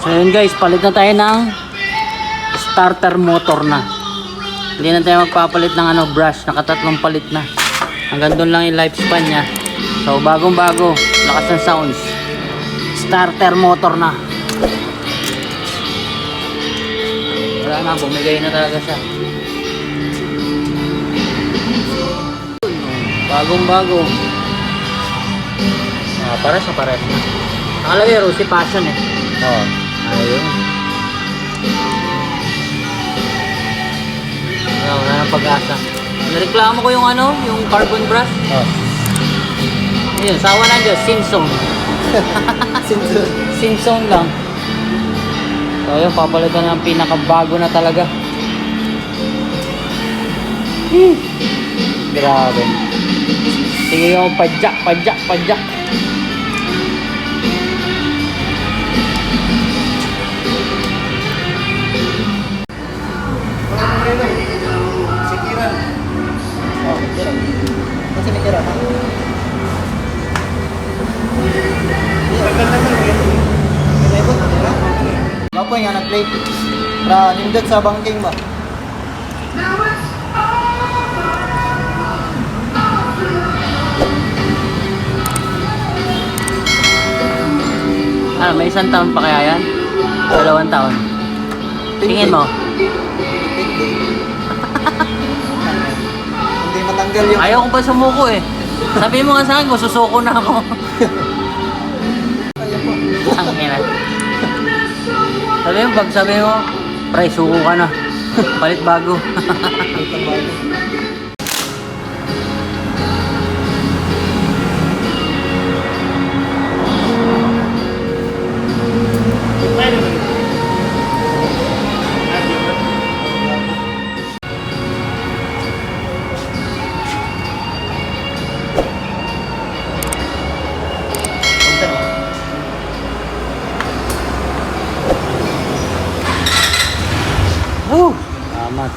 So yun guys, palit na tayo ng starter motor na. Hindi na tayo magpapalit ng brush, nakatatlong palit na. Hanggang doon lang yung lifespan niya. So bagong bago, lakas ng sounds. Starter motor na. Wala na, bumigay na talaga siya. Bagong bago. Pares na pares na. Nakalagay Rosy Passion eh. Oo. Ayun. Wala nang pag-asa. Nareklamo ko yung yung carbon brush. Oh. Ayun, sawa na dyan, Simpson. Simpson lang. So ayun, papalitan ng pinakabago na talaga. Grabe. Sige yung padyak. Sikiran. Oh, sikiran. Kasi sikiran. Apa yang nak play? Pra nindot sa bangking ba? May 1 taon pa kaya yan? 2 taon? Tingin mo? Hindi matanggal yung... Ayaw ko pa sumuko eh. Sabi mo nga sa akin, susuko na ako. Tangina. Sabi mo, pre, suko ka na. Palit bago. Amat.